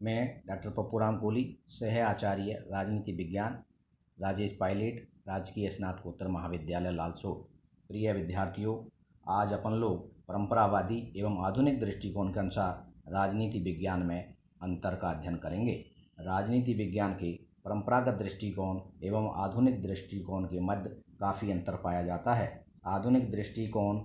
मैं डॉक्टर पप्पूराम कोहली, सह आचार्य राजनीति विज्ञान, राजेश पायलट, राजकीय स्नातकोत्तर महाविद्यालय लालसोट। प्रिय विद्यार्थियों, आज अपन लोग परंपरावादी एवं आधुनिक दृष्टिकोण के अनुसार राजनीति विज्ञान में अंतर का अध्ययन करेंगे। राजनीति विज्ञान के परंपरागत दृष्टिकोण एवं आधुनिक दृष्टिकोण के मध्य काफ़ी अंतर पाया जाता है। आधुनिक दृष्टिकोण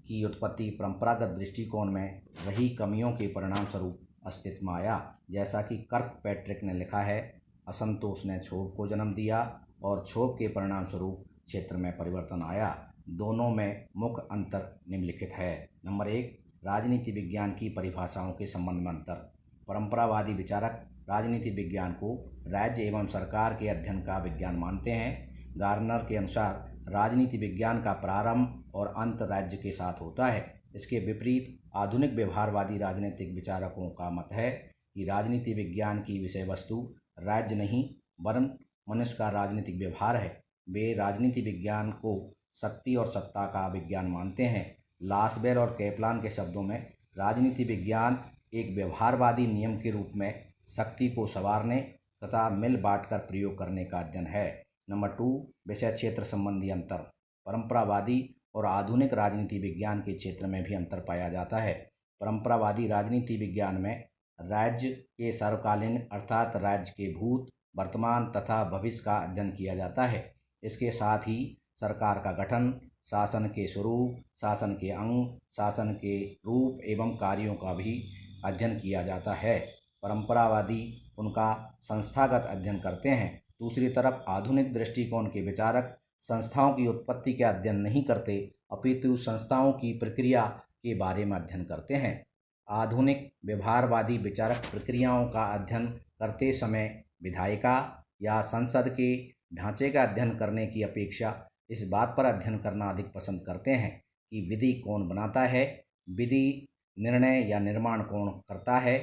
की उत्पत्ति परंपरागत दृष्टिकोण में रही कमियों के परिणाम स्वरूप अस्तित्व में आया। जैसा कि कर्कपैट्रिक ने लिखा है, असंतोष ने क्षोभ को जन्म दिया और क्षोभ के परिणाम स्वरूप क्षेत्र में परिवर्तन आया। दोनों में मुख्य अंतर निम्नलिखित है। नंबर 1, राजनीति विज्ञान की परिभाषाओं के संबंध में अंतर। परंपरावादी विचारक राजनीति विज्ञान को राज्य एवं सरकार के अध्ययन का विज्ञान मानते हैं। गार्नर के अनुसार राजनीति विज्ञान का प्रारंभ और अंत राज्य के साथ होता है। इसके विपरीत आधुनिक व्यवहारवादी राजनीतिक विचारकों का मत है कि राजनीति विज्ञान की विषय वस्तु राज्य नहीं वरन मनुष्य का राजनीतिक व्यवहार है। वे राजनीति विज्ञान को शक्ति और सत्ता का विज्ञान मानते हैं। लासबेल और कैपलान के शब्दों में राजनीति विज्ञान एक व्यवहारवादी नियम के रूप में शक्ति को संवारने तथा मिल बांट कर प्रयोग करने का अध्ययन है। नंबर 2, विषय क्षेत्र संबंधी अंतर। परंपरावादी और आधुनिक राजनीति विज्ञान के क्षेत्र में भी अंतर पाया जाता है। परंपरावादी राजनीति विज्ञान में राज्य के सर्वकालीन अर्थात राज्य के भूत, वर्तमान तथा भविष्य का अध्ययन किया जाता है। इसके साथ ही सरकार का गठन, शासन के स्वरूप, शासन के अंग, शासन के रूप एवं कार्यों का भी अध्ययन किया जाता है। परंपरावादी उनका संस्थागत अध्ययन करते हैं। दूसरी तरफ आधुनिक दृष्टिकोण के विचारक संस्थाओं की उत्पत्ति का अध्ययन नहीं करते, अपितु संस्थाओं की प्रक्रिया के बारे में अध्ययन करते हैं। आधुनिक व्यवहारवादी विचारक प्रक्रियाओं का अध्ययन करते समय विधायिका या संसद के ढांचे का अध्ययन करने की अपेक्षा इस बात पर अध्ययन करना अधिक पसंद करते हैं कि विधि कौन बनाता है, विधि निर्णय या निर्माण कौन करता है,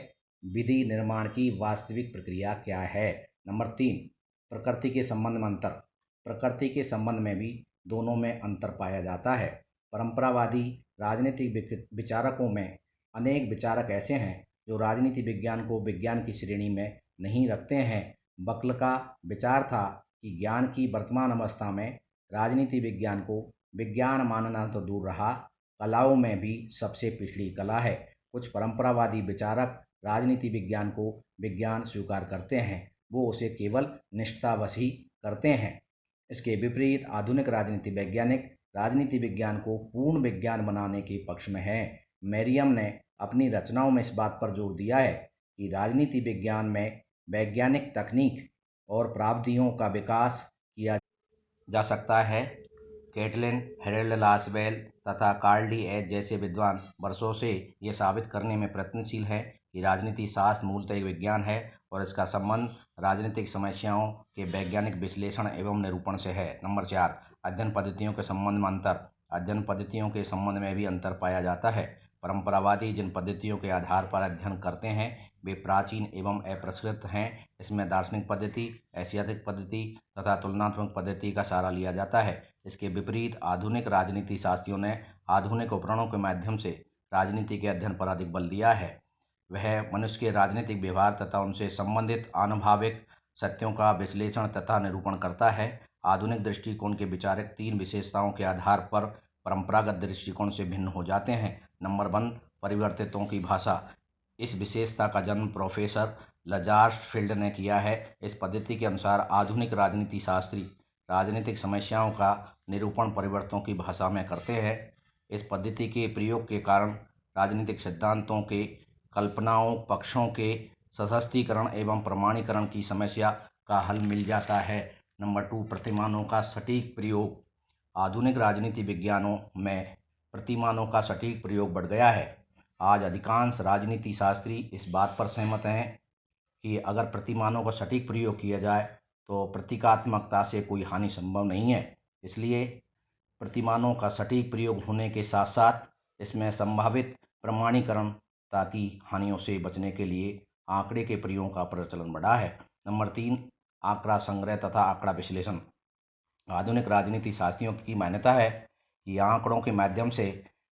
विधि निर्माण की वास्तविक प्रक्रिया क्या है। नंबर 3, प्रकृति के संबंध में अंतर। प्रकृति के संबंध में भी दोनों में अंतर पाया जाता है। परंपरावादी राजनीतिक विचारकों में अनेक विचारक ऐसे हैं जो राजनीति विज्ञान को विज्ञान की श्रेणी में नहीं रखते हैं। बकल का विचार था कि ज्ञान की वर्तमान अवस्था में राजनीति विज्ञान को विज्ञान मानना तो दूर रहा, कलाओं में भी सबसे पिछड़ी कला है। कुछ परंपरावादी विचारक राजनीति विज्ञान को विज्ञान स्वीकार करते हैं, वो उसे केवल निष्ठावश ही करते हैं। इसके विपरीत आधुनिक राजनीति वैज्ञानिक राजनीति विज्ञान को पूर्ण विज्ञान बनाने के पक्ष में हैं। मेरियम ने अपनी रचनाओं में इस बात पर जोर दिया है कि राजनीति विज्ञान में वैज्ञानिक तकनीक और प्राविधियों का विकास किया जा सकता है। कैटलिन, हेरल्ड लासबेल तथा कार्ल डी एच जैसे विद्वान वर्षों से ये साबित करने में प्रयत्नशील हैं कि राजनीति शास्त्र मूलतः एक विज्ञान है और इसका संबंध राजनीतिक समस्याओं के वैज्ञानिक विश्लेषण एवं निरूपण से है। नंबर 4, अध्ययन पद्धतियों के संबंध में अंतर। अध्ययन पद्धतियों के संबंध में भी अंतर पाया जाता है। परंपरावादी जिन पद्धतियों के आधार पर अध्ययन करते हैं वे प्राचीन एवं अपरिष्कृत हैं। इसमें दार्शनिक पद्धति, ऐतिहासिक पद्धति तथा तुलनात्मक पद्धति का सहारा लिया जाता है। इसके विपरीत आधुनिक राजनीति शास्त्रियों ने आधुनिक उपकरणों के माध्यम से राजनीति के अध्ययन पर अधिक बल दिया है। वह मनुष्य के राजनीतिक व्यवहार तथा उनसे संबंधित आनुभाविक सत्यों का विश्लेषण तथा निरूपण करता है। आधुनिक दृष्टिकोण के विचारक 3 विशेषताओं के आधार पर परंपरागत दृष्टिकोण से भिन्न हो जाते हैं। नंबर 1, परिवर्तितों की भाषा। इस विशेषता का जन्म प्रोफेसर लजार्सफील्ड ने किया है। इस पद्धति के अनुसार आधुनिक राजनीति शास्त्री राजनीतिक समस्याओं का निरूपण परिवर्तनों की भाषा में करते हैं। इस पद्धति के प्रयोग के कारण राजनीतिक सिद्धांतों के कल्पनाओं पक्षों के सशक्तिकरण एवं प्रमाणीकरण की समस्या का हल मिल जाता है। नंबर 2, प्रतिमानों का सटीक प्रयोग। आधुनिक राजनीति विज्ञानों में प्रतिमानों का सटीक प्रयोग बढ़ गया है। आज अधिकांश राजनीति शास्त्री इस बात पर सहमत हैं कि अगर प्रतिमानों का सटीक प्रयोग किया जाए तो प्रतीकात्मकता से कोई हानि संभव नहीं है। इसलिए प्रतिमानों का सटीक प्रयोग होने के साथ साथ इसमें संभावित प्रमाणीकरण ताकि हानियों से बचने के लिए आंकड़े के प्रयोग का प्रचलन बढ़ा है। नंबर 3, आंकड़ा संग्रह तथा आंकड़ा विश्लेषण। आधुनिक राजनीति शास्त्रियों की मान्यता है कि आंकड़ों के माध्यम से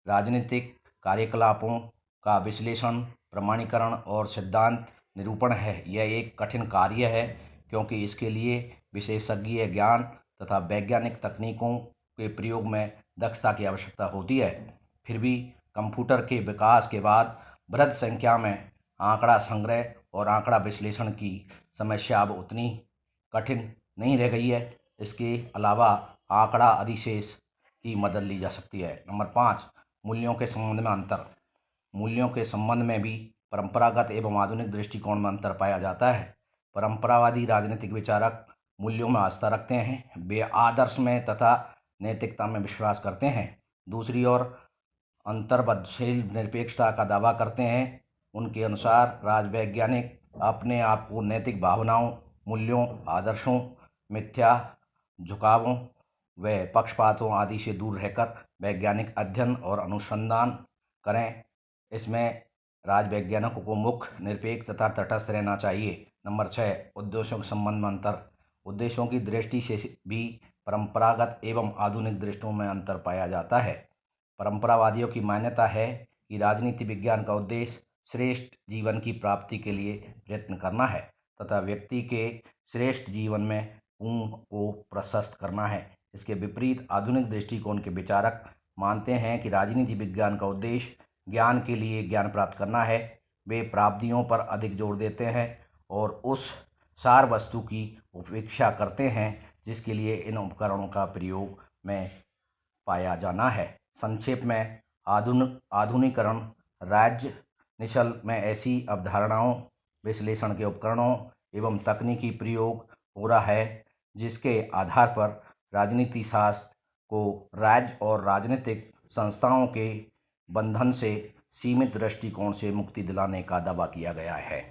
राजनीतिक कार्यकलापों का विश्लेषण, प्रमाणीकरण और सिद्धांत निरूपण है यह एक कठिन कार्य है, क्योंकि इसके लिए विशेषज्ञ ज्ञान तथा वैज्ञानिक तकनीकों के प्रयोग में दक्षता की आवश्यकता होती है। फिर भी कंप्यूटर के विकास के बाद बृहद संख्या में आंकड़ा संग्रह और आंकड़ा विश्लेषण की समस्या अब उतनी कठिन नहीं रह गई है। इसके अलावा आंकड़ा अधिशेष की मदद ली जा सकती है। नंबर 5, मूल्यों के संबंध में अंतर। मूल्यों के संबंध में भी परंपरागत एवं आधुनिक दृष्टिकोण में अंतर पाया जाता है। परंपरावादी राजनीतिक विचारक मूल्यों में आस्था रखते हैं, वे आदर्श में तथा नैतिकता में विश्वास करते हैं। दूसरी ओर अंतर्बद्धशील निरपेक्षता का दावा करते हैं। उनके अनुसार राजवैज्ञानिक अपने आप को नैतिक भावनाओं, मूल्यों, आदर्शों, मिथ्या झुकावों व पक्षपातों आदि से दूर रहकर वैज्ञानिक अध्ययन और अनुसंधान करें। इसमें राजवैज्ञानिकों को मुख्य, निरपेक्ष तथा तटस्थ रहना चाहिए। नंबर 6, उद्देश्यों के संबंध में अंतर। उद्देश्यों की दृष्टि से भी परंपरागत एवं आधुनिक दृष्टियों में अंतर पाया जाता है। परंपरावादियों की मान्यता है कि राजनीति विज्ञान का उद्देश्य श्रेष्ठ जीवन की प्राप्ति के लिए प्रयत्न करना है तथा व्यक्ति के श्रेष्ठ जीवन में पूर्ण को प्रशस्त करना है। इसके विपरीत आधुनिक दृष्टिकोण के विचारक मानते हैं कि राजनीति विज्ञान का उद्देश्य ज्ञान के लिए ज्ञान प्राप्त करना है। वे प्राप्तियों पर अधिक जोर देते हैं और उस सार वस्तु की उपेक्षा करते हैं जिसके लिए इन उपकरणों का प्रयोग में पाया जाना है। संक्षेप में आधुनिकीकरण राजनीतिशास्त्र में ऐसी अवधारणाओं, विश्लेषण के उपकरणों एवं तकनीकी प्रयोग हो रहा है जिसके आधार पर राजनीति शास्त्र को राज्य और राजनीतिक संस्थाओं के बंधन से सीमित दृष्टिकोण से मुक्ति दिलाने का दावा किया गया है।